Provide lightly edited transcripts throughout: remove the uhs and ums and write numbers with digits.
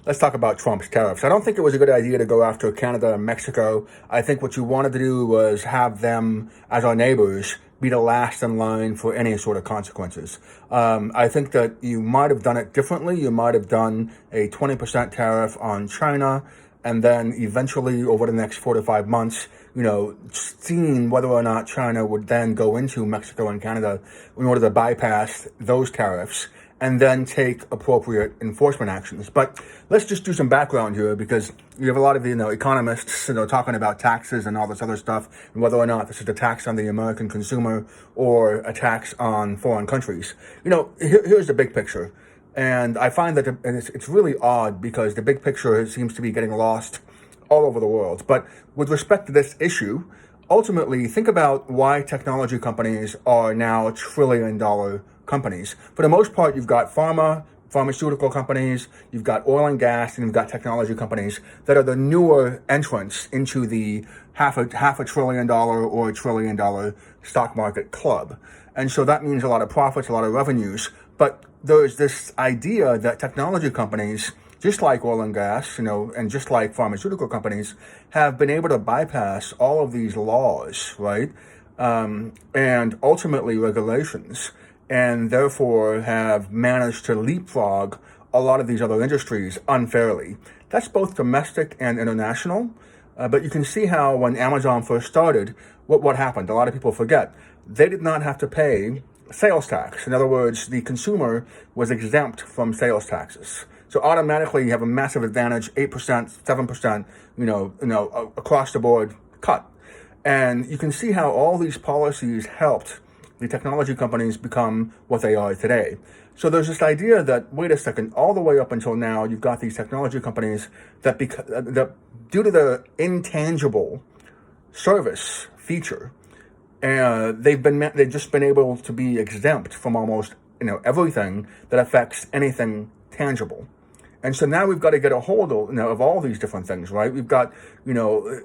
let's talk about Trump's tariffs. I don't think it was a good idea to go after Canada and Mexico. I think what you wanted to do was have them, as our neighbors, be the last in line for any sort of consequences. I think that you might have done it differently. You might have done a 20% tariff on China, and then eventually over the next 4 to 5 months, seeing whether or not China would then go into Mexico and Canada in order to bypass those tariffs and then take appropriate enforcement actions. But let's just do some background here, because you have a lot of economists talking about taxes and all this other stuff, and whether or not this is a tax on the American consumer or a tax on foreign countries. Here's the big picture. And I find that it's really odd, because the big picture seems to be getting lost all over the world. But with respect to this issue, ultimately, think about why technology companies are now trillion-dollar companies. For the most part, you've got pharmaceutical companies, you've got oil and gas, and you've got technology companies that are the newer entrants into the half a trillion dollar or $1 trillion stock market club. And so that means a lot of profits, a lot of revenues. But there's this idea that technology companies, just like oil and gas, and just like pharmaceutical companies, have been able to bypass all of these laws, right? And ultimately regulations, and therefore have managed to leapfrog a lot of these other industries unfairly. That's both domestic and international. But you can see how when Amazon first started, what happened. A lot of people forget. They did not have to pay sales tax. In other words, the consumer was exempt from sales taxes. So automatically you have a massive advantage, 8%, 7%, across the board cut. And you can see how all these policies helped the technology companies become what they are today. So there's this idea that, wait a second, all the way up until now, you've got these technology companies that due to the intangible service feature, they've just been able to be exempt from almost everything that affects anything tangible. And so now we've got to get a hold of all these different things, right? We've got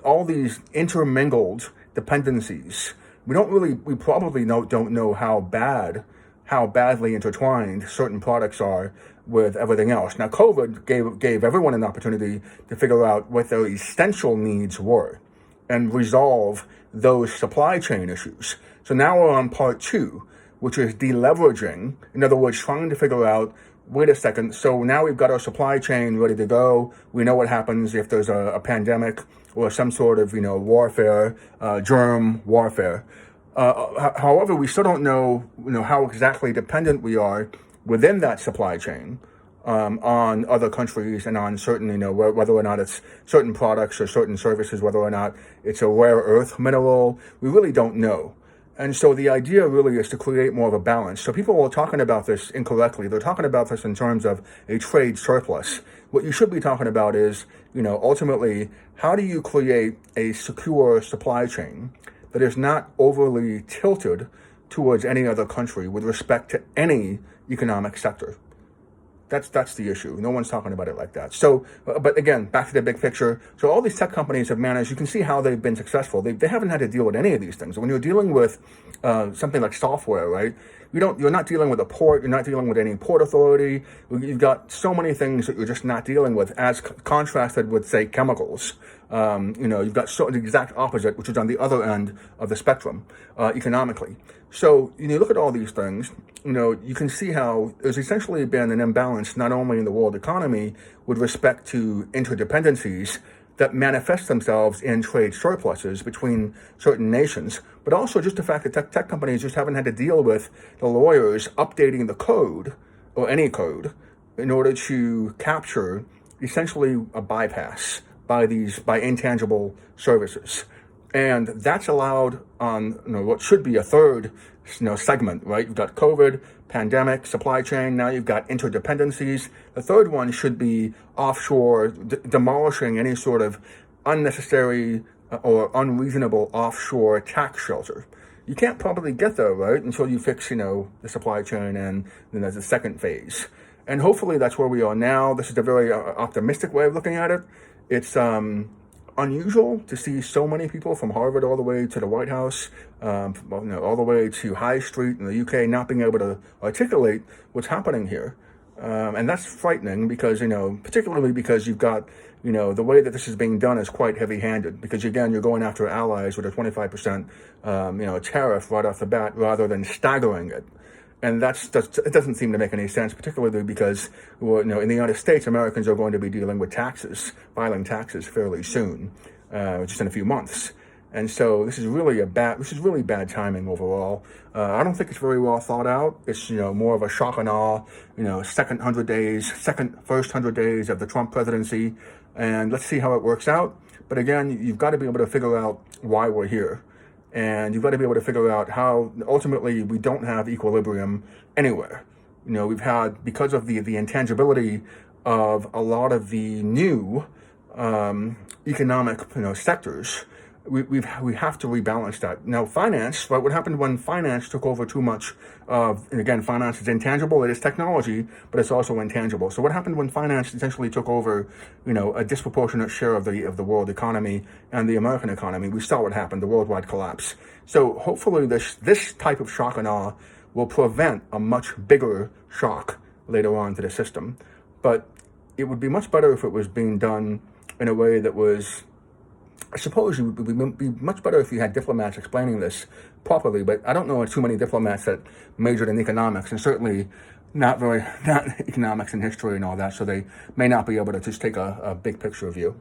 all these intermingled dependencies. We probably don't know how badly intertwined certain products are with everything else. Now, COVID gave everyone an opportunity to figure out what their essential needs were and resolve those supply chain issues. So now we're on part 2, which is deleveraging. In other words, trying to figure out, wait a second, so now we've got our supply chain ready to go. We know what happens if there's a pandemic or some sort of, warfare, germ warfare. However, we still don't know, how exactly dependent we are within that supply chain on other countries and on certain, whether or not it's certain products or certain services, whether or not it's a rare earth mineral. We really don't know. And so the idea really is to create more of a balance. So people are talking about this incorrectly. They're talking about this in terms of a trade surplus. What you should be talking about is, ultimately, how do you create a secure supply chain that is not overly tilted towards any other country with respect to any economic sector? That's the issue. No one's talking about it like that. So, but again, back to the big picture. So all these tech companies have managed, you can see how they've been successful. They haven't had to deal with any of these things. When you're dealing with something like software, right? You're not dealing with a port. You're not dealing with any port authority. You've got so many things that you're just not dealing with, as contrasted with, say, chemicals. You've got the exact opposite, which is on the other end of the spectrum, economically. So you look at all these things, you can see how there's essentially been an imbalance not only in the world economy with respect to interdependencies that manifest themselves in trade surpluses between certain nations, but also just the fact that tech companies just haven't had to deal with the lawyers updating the code, or any code, in order to capture essentially a bypass by intangible services. And that's allowed on what should be a third segment, right? You've got COVID, pandemic, supply chain. Now you've got interdependencies. The third one should be offshore, demolishing any sort of unnecessary or unreasonable offshore tax shelter. You can't probably get there, right, until you fix, the supply chain, and then there's a second phase. And hopefully that's where we are now. This is a very optimistic way of looking at it. It's unusual to see so many people from Harvard all the way to the White House, all the way to High Street in the UK, not being able to articulate what's happening here. And that's frightening because, particularly because you've got, the way that this is being done is quite heavy-handed because, again, you're going after allies with a 25%, tariff right off the bat rather than staggering it. And it doesn't seem to make any sense, particularly because, in the United States, Americans are going to be dealing with filing taxes fairly soon, just in a few months. And so this is really bad timing overall. I don't think it's very well thought out. It's, more of a shock and awe, first 100 days of the Trump presidency. And let's see how it works out. But again, you've got to be able to figure out why we're here. And you've got to be able to figure out how ultimately we don't have equilibrium anywhere. We've had, because of the intangibility of a lot of the new economic sectors, we have to rebalance that. Now, finance, right? What happened when finance took over too much of, and again, finance is intangible, it is technology, but it's also intangible. So what happened when finance essentially took over, a disproportionate share of the world economy and the American economy? We saw what happened, the worldwide collapse. So hopefully this type of shock and awe will prevent a much bigger shock later on to the system. But it would be much better if it was being done in a way that was, I suppose it would be much better if you had diplomats explaining this properly, but I don't know too many diplomats that majored in economics, and certainly not economics and history and all that, so they may not be able to just take a big picture view.